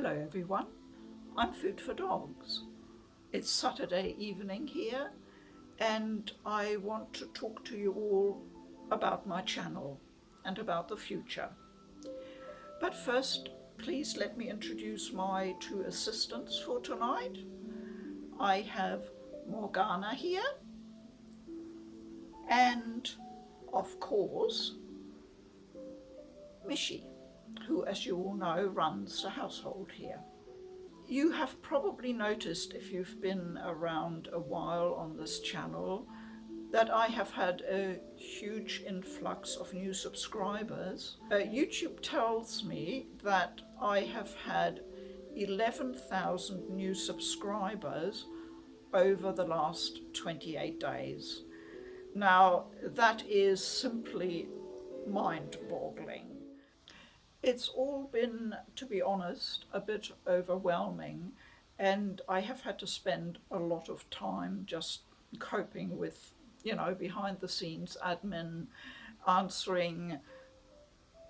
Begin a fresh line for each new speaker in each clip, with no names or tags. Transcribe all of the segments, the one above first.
Hello everyone, I'm Food for Dogs. It's Saturday evening here and I want to talk to you all about my channel and about the future. But first, please let me introduce my two assistants for tonight. I have Morgana here and, of course, Mishi, who, as you all know, runs the household here. You have probably noticed, if you've been around a while on this channel, that I have had a huge influx of new subscribers. YouTube tells me that I have had 11,000 new subscribers over the last 28 days. Now, that is simply mind-boggling. It's all been, to be honest, a bit overwhelming, and I have had to spend a lot of time just coping with, behind the scenes admin, answering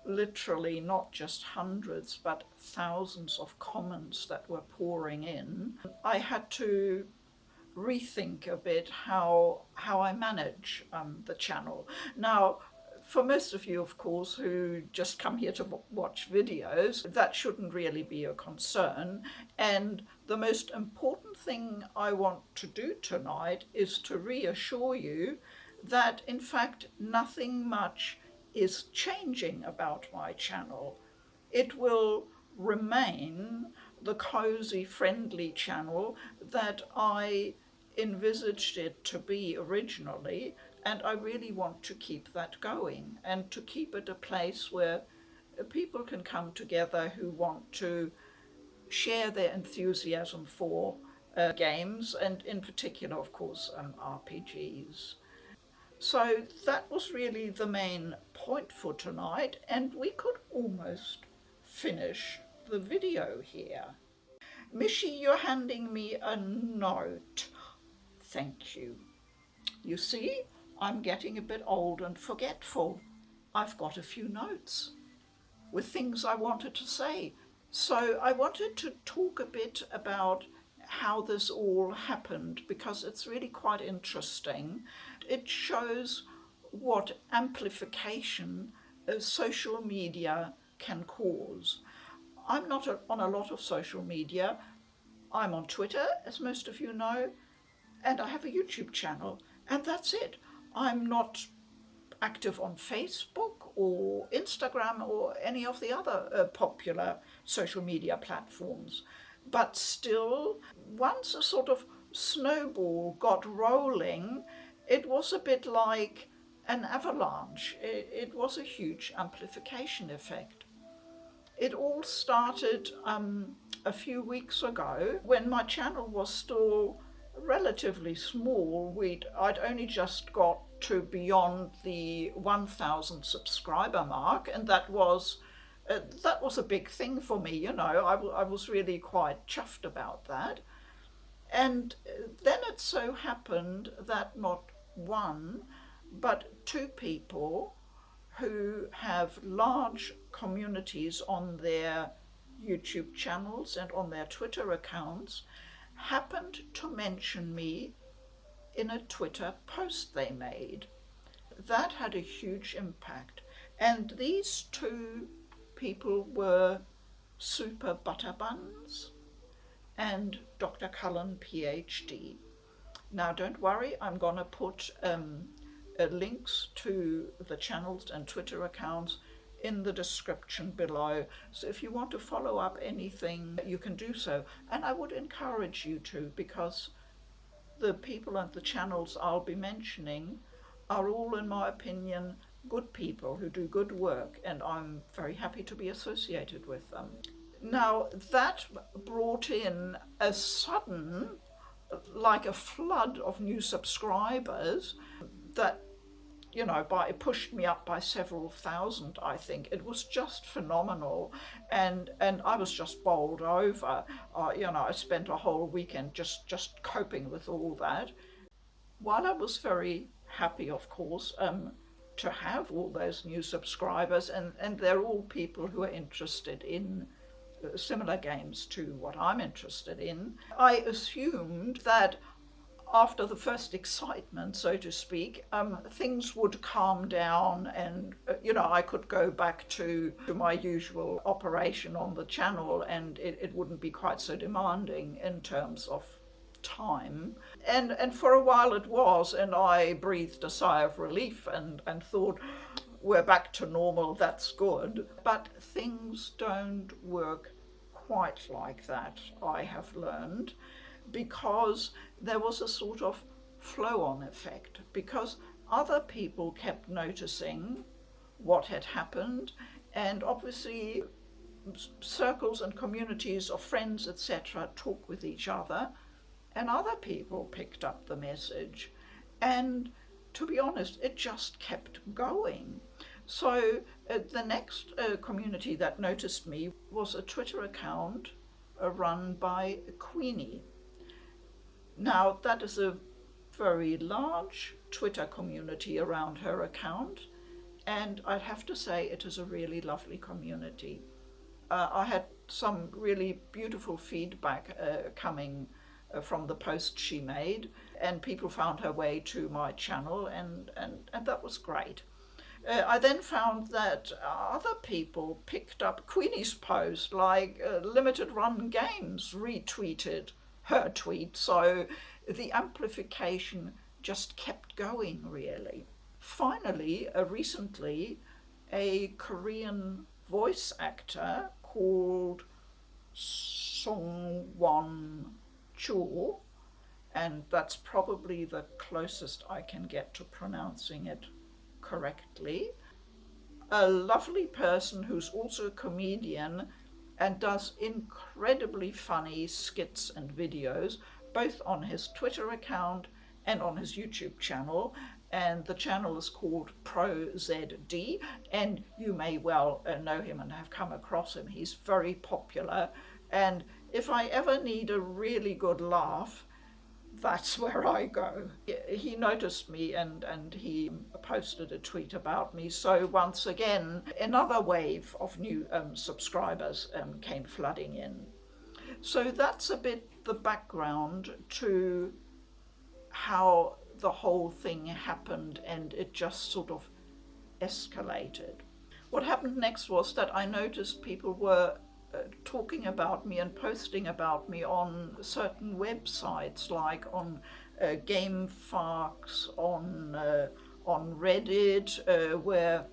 literally not just hundreds but thousands of comments that were pouring in. I had to rethink a bit how I manage the channel. Now, for most of you, of course, who just come here to watch videos, that shouldn't really be a concern. And the most important thing I want to do tonight is to reassure you that, in fact, nothing much is changing about my channel. It will remain the cozy, friendly channel that I envisaged it to be originally, and I really want to keep that going and to keep it a place where people can come together who want to share their enthusiasm for games, and in particular, of course, RPGs. So that was really the main point for tonight, and we could almost finish the video here. Mishi, you're handing me a note. Thank you. You see, I'm getting a bit old and forgetful. I've got a few notes with things I wanted to say. So I wanted to talk a bit about how this all happened, because it's really quite interesting. It shows what amplification of social media can cause. I'm not on a lot of social media. I'm on Twitter, as most of you know, and I have a YouTube channel, and that's it. I'm not active on Facebook or Instagram or any of the other popular social media platforms. But still, once a sort of snowball got rolling, it was a bit like an avalanche. It was a huge amplification effect. It all started a few weeks ago when my channel was still relatively small. I'd only just got to beyond the 1,000 subscriber mark, and that was a big thing for me. I was really quite chuffed about that. And then it so happened that not one but two people who have large communities on their YouTube channels and on their Twitter accounts happened to mention me in a Twitter post they made. That had a huge impact. And these two people were SuperButterBuns and DrCullenPHD. Now, don't worry, I'm going to put links to the channels and Twitter accounts in the description below. So if you want to follow up anything, you can do so. And I would encourage you to, because the people and the channels I'll be mentioning are all, in my opinion, good people who do good work, and I'm very happy to be associated with them. Now, that brought in a sudden, like a flood of new subscribers that, it pushed me up by several thousand, I think. It was just phenomenal, and I was just bowled over. I spent a whole weekend just coping with all that. While I was very happy, of course, to have all those new subscribers, and they're all people who are interested in similar games to what I'm interested in. I assumed that after the first excitement, so to speak, things would calm down and, I could go back to my usual operation on the channel, and it wouldn't be quite so demanding in terms of time. And for a while it was, and I breathed a sigh of relief and thought, we're back to normal, that's good. But things don't work quite like that, I have learned, because there was a sort of flow-on effect, because other people kept noticing what had happened, and obviously circles and communities of friends, etc., talk with each other, and other people picked up the message. And to be honest, it just kept going. So the next community that noticed me was a Twitter account run by Queenie. Now, that is a very large Twitter community around her account, and I'd have to say it is a really lovely community. I had some really beautiful feedback coming from the post she made, and people found her way to my channel, and that was great. I then found that other people picked up Queenie's post, like Limited Run Games retweeted her tweet, so the amplification just kept going, really. Finally, recently, a Korean voice actor called SungWon Cho, and that's probably the closest I can get to pronouncing it correctly. A lovely person who's also a comedian and does incredibly funny skits and videos, both on his Twitter account and on his YouTube channel. And the channel is called ProZD, and you may well know him and have come across him. He's very popular, and if I ever need a really good laugh, that's where I go. He noticed me and he posted a tweet about me, so once again another wave of new subscribers came flooding in. So that's a bit the background to how the whole thing happened, and it just sort of escalated. What happened next was that I noticed people were talking about me and posting about me on certain websites, like on GameFAQs, on Reddit, where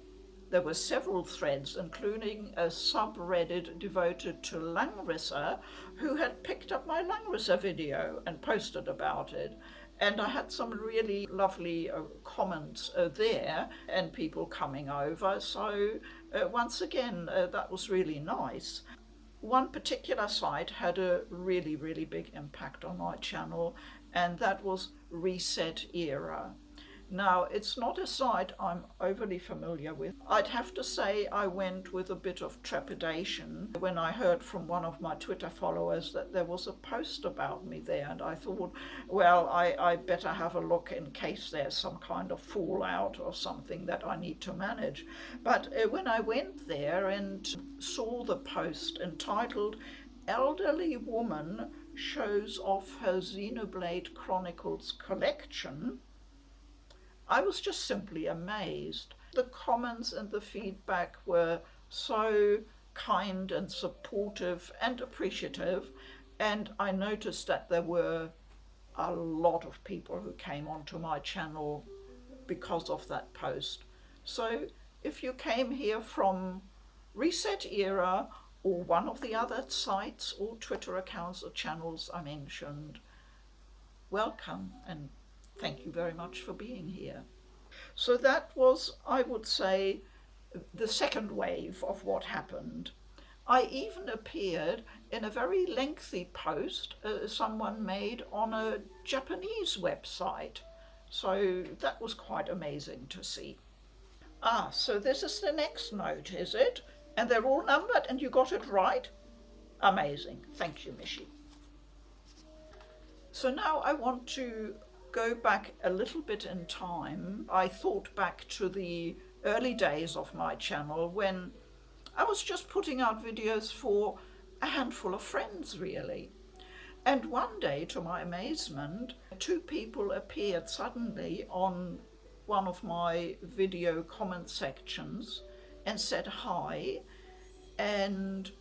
there were several threads, including a subreddit devoted to Langrissa, who had picked up my Langrissa video and posted about it. And I had some really lovely comments there, and people coming over. So once again, that was really nice. One particular site had a really, really big impact on my channel, and that was Reset Era. Now, it's not a site I'm overly familiar with. I'd have to say I went with a bit of trepidation when I heard from one of my Twitter followers that there was a post about me there, and I thought, well, I better have a look in case there's some kind of fallout or something that I need to manage. But when I went there and saw the post entitled "Elderly Woman Shows Off Her Xenoblade Chronicles Collection," I was just simply amazed. The comments and the feedback were so kind and supportive and appreciative, and I noticed that there were a lot of people who came onto my channel because of that post. So if you came here from Reset Era or one of the other sites or Twitter accounts or channels I mentioned, welcome, and thank you very much for being here. So that was, I would say, the second wave of what happened. I even appeared in a very lengthy post someone made on a Japanese website. So that was quite amazing to see. So this is the next note, is it? And they're all numbered and you got it right? Amazing. Thank you, Mishi. So now I want to go back a little bit in time. I thought back to the early days of my channel when I was just putting out videos for a handful of friends really. And one day, to my amazement, two people appeared suddenly on one of my video comment sections and said hi. And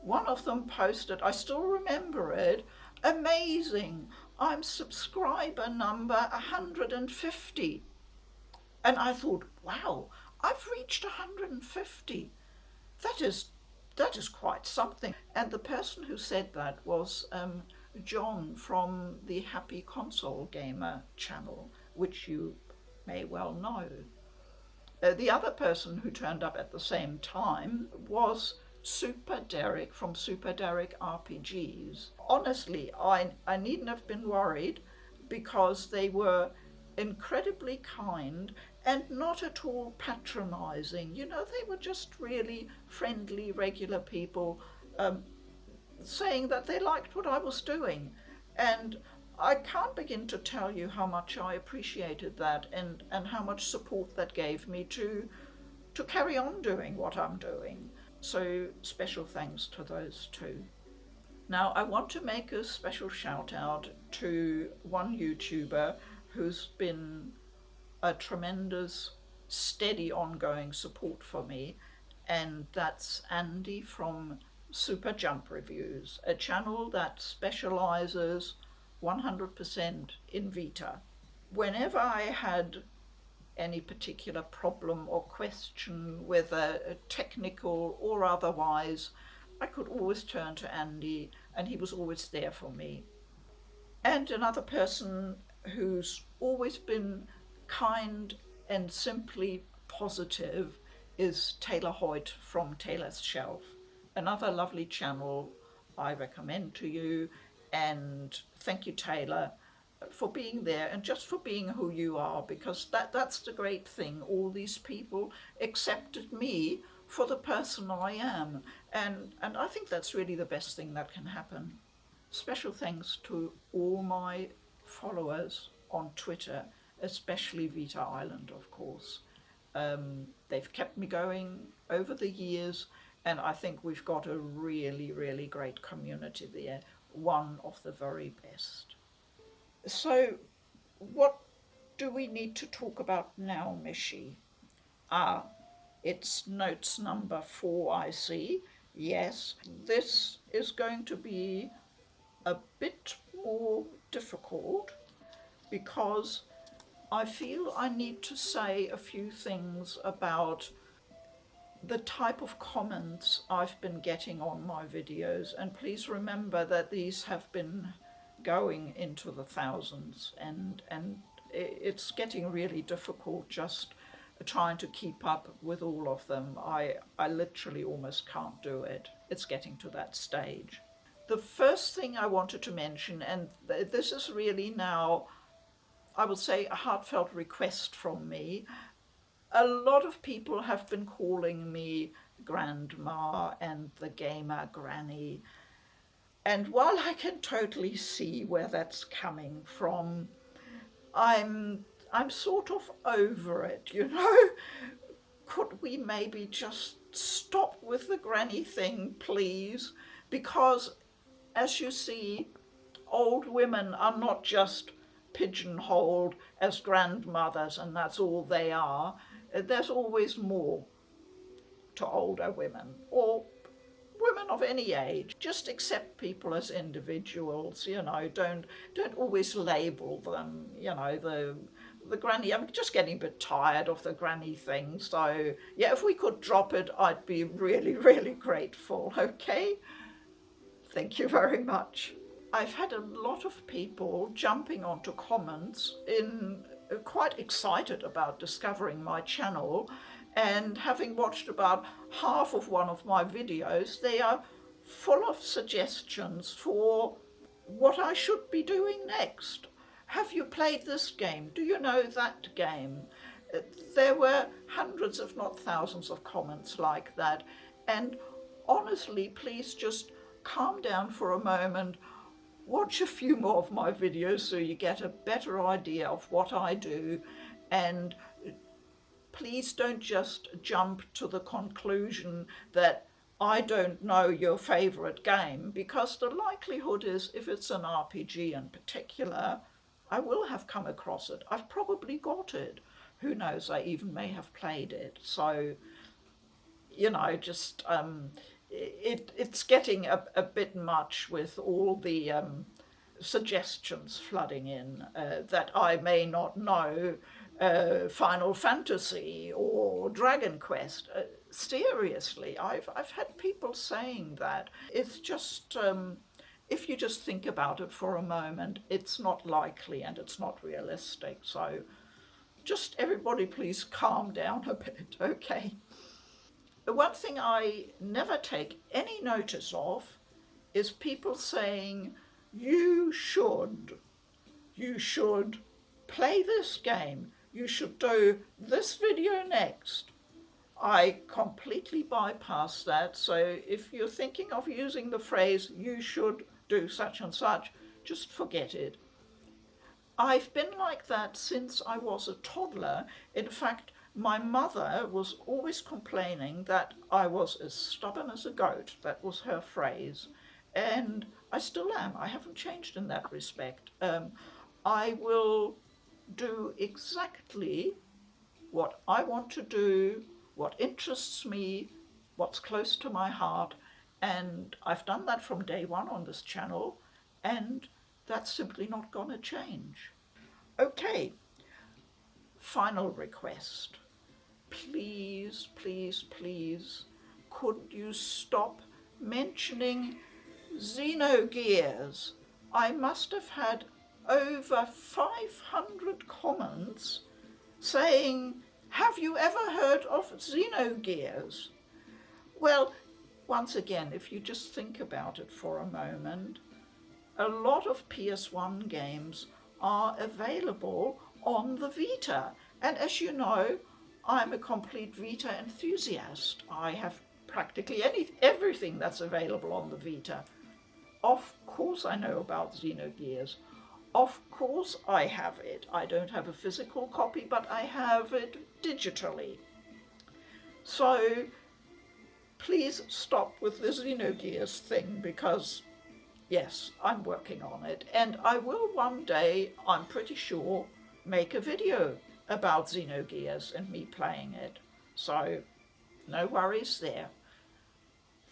one of them posted, I still remember it, amazing, I'm subscriber number 150. And I thought, wow, I've reached 150. That is quite something. And the person who said that was John from the HappyConsoleGamer channel, which you may well know. The other person who turned up at the same time was SuperDerek from SuperDerek RPGs. Honestly, I needn't have been worried because they were incredibly kind and not at all patronizing. You know, they were just really friendly, regular people saying that they liked what I was doing. And I can't begin to tell you how much I appreciated that and how much support that gave me to carry on doing what I'm doing. So special thanks to those two. Now I want to make a special shout out to one YouTuber who's been a tremendous, steady, ongoing support for me, and that's Andy from Super Jump Reviews, a channel that specializes 100% in Vita. Whenever I had any particular problem or question, whether technical or otherwise, I could always turn to Andy, and he was always there for me. And another person who's always been kind and simply positive is Taylor Hoyt from Taylor's Shelf. Another lovely channel I recommend to you, and thank you, Taylor, for being there and just for being who you are, because that's the great thing. All these people accepted me for the person I am, and I think that's really the best thing that can happen. Special thanks to all my followers on Twitter, especially Vita Island, of course. They've kept me going over the years, and I think we've got a really, really great community there, one of the very best. So, what do we need to talk about now, Mishi? It's notes number 4, I see. Yes, this is going to be a bit more difficult because I feel I need to say a few things about the type of comments I've been getting on my videos, and please remember that these have been going into the thousands, and it's getting really difficult just trying to keep up with all of them. I literally almost can't do it. It's getting to that stage. The first thing I wanted to mention, and this is really now, I would say, a heartfelt request from me. A lot of people have been calling me Grandma and the Gamer Granny. And while I can totally see where that's coming from, I'm sort of over it, you know? Could we maybe just stop with the granny thing, please? Because, as you see, old women are not just pigeonholed as grandmothers and that's all they are. There's always more to older women, or women of any age. Just accept people as individuals, you know, don't always label them, you know, the granny. I'm just getting a bit tired of the granny thing, so yeah, if we could drop it, I'd be really, really grateful, okay? Thank you very much. I've had a lot of people jumping onto comments in quite excited about discovering my channel, and having watched about half of one of my videos, they are full of suggestions for what I should be doing next. Have you played this game? Do you know that game? There were hundreds, if not thousands, of comments like that, and honestly, please just calm down for a moment. Watch a few more of my videos so you get a better idea of what I do, and please don't just jump to the conclusion that I don't know your favourite game, because the likelihood is, if it's an RPG in particular, I will have come across it. I've probably got it. Who knows, I even may have played it. So, just it's getting a bit much with all the suggestions flooding in that I may not know Final Fantasy or Dragon Quest. Seriously, I've had people saying that. It's just if you just think about it for a moment, it's not likely and it's not realistic. So just everybody please calm down a bit, okay? The one thing I never take any notice of is people saying, you should, you should play this game, you should do this video next. I completely bypass that, so if you're thinking of using the phrase, you should do such and such, just forget it. I've been like that since I was a toddler. In fact, my mother was always complaining that I was as stubborn as a goat. That was her phrase. And I still am. I haven't changed in that respect. I will do exactly what I want to do, what interests me, what's close to my heart. And I've done that from day one on this channel. And that's simply not going to change. Okay, final request. Please, please, please, could you stop mentioning Xenogears? I must have had over 500 comments saying, have you ever heard of Xenogears? Well, once again, if you just think about it for a moment, a lot of PS1 games are available on the Vita. And as you know, I'm a complete Vita enthusiast. I have practically everything that's available on the Vita. Of course I know about Xenogears. Of course I have it. I don't have a physical copy, but I have it digitally. So please stop with the Xenogears thing, because yes, I'm working on it, and I will one day, I'm pretty sure, make a video about Xenogears and me playing it. So no worries there.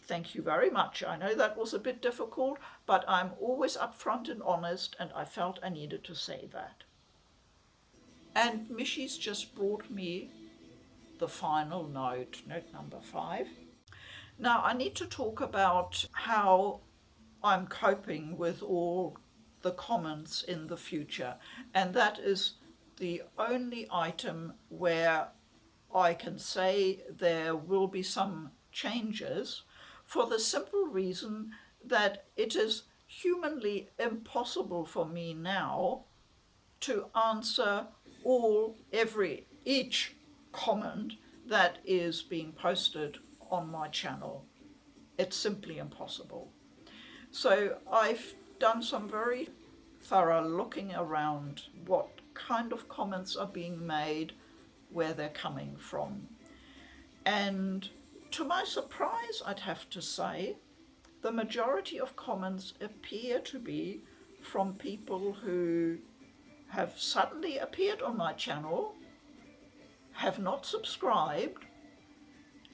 Thank you very much. I know that was a bit difficult, but I'm always upfront and honest, and I felt I needed to say that. And Mishy's just brought me the final note number 5. Now I need to talk about how I'm coping with all the comments in the future, and that is the only item where I can say there will be some changes, for the simple reason that it is humanly impossible for me now to answer each comment that is being posted on my channel. It's simply impossible. So I've done some very thorough looking around what kind of comments are being made, where they're coming from. And to my surprise, I'd have to say, the majority of comments appear to be from people who have suddenly appeared on my channel, have not subscribed,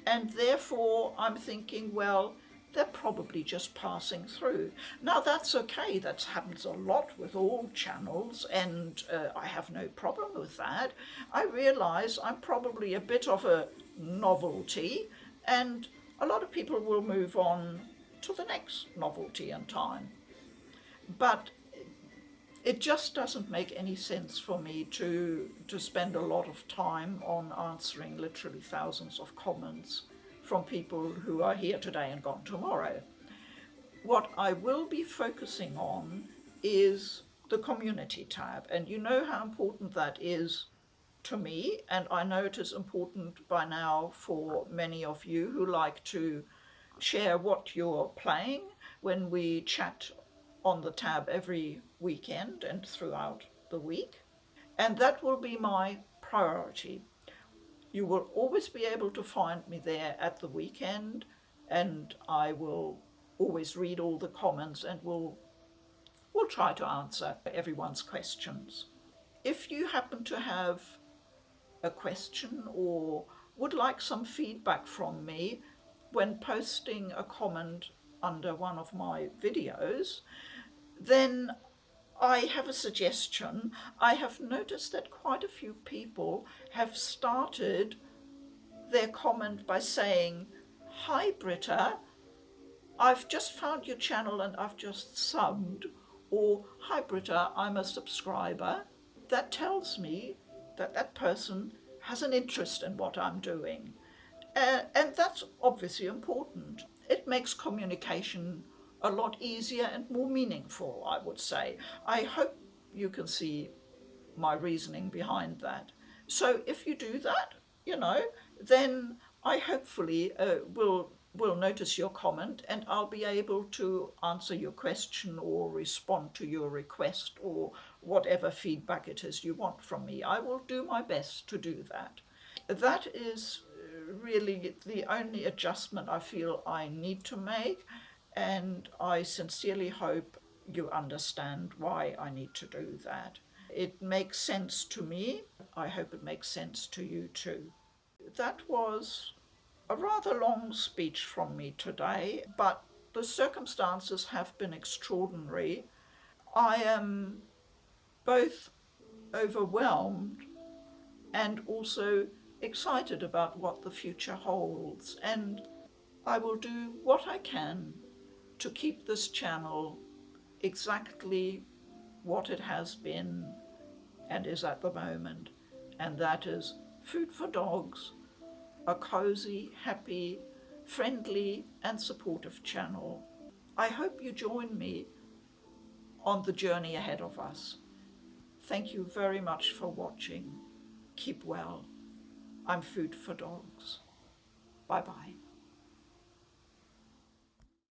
and therefore I'm thinking, well, they're probably just passing through. Now that's okay, that happens a lot with all channels, and I have no problem with that. I realise I'm probably a bit of a novelty, and a lot of people will move on to the next novelty in time. But it just doesn't make any sense for me to spend a lot of time on answering literally thousands of comments from people who are here today and gone tomorrow. What I will be focusing on is the community tab, and you know how important that is to me, and I know it is important by now for many of you who like to share what you're playing when we chat on the tab every weekend and throughout the week. And that will be my priority. You will always be able to find me there at the weekend, and I will always read all the comments and we'll try to answer everyone's questions. If you happen to have a question or would like some feedback from me when posting a comment under one of my videos, then I have a suggestion. I have noticed that quite a few people have started their comment by saying, "Hi Britta, I've just found your channel and I've just subbed," or "Hi Britta, I'm a subscriber." That tells me that that person has an interest in what I'm doing. And that's obviously important. It makes communication a lot easier and more meaningful, I would say. I hope you can see my reasoning behind that. So if you do that, then I hopefully will notice your comment and I'll be able to answer your question or respond to your request or whatever feedback it is you want from me. I will do my best to do that. That is really the only adjustment I feel I need to make, and I sincerely hope you understand why I need to do that. It makes sense to me. I hope it makes sense to you too. That was a rather long speech from me today, but the circumstances have been extraordinary. I am both overwhelmed and also excited about what the future holds, and I will do what I can to keep this channel exactly what it has been and is at the moment, and that is food for dogs, a cozy, happy, friendly and supportive channel. I hope you join me on the journey ahead of us. Thank you very much for watching. Keep well. I'm Food for Dogs. Bye-bye.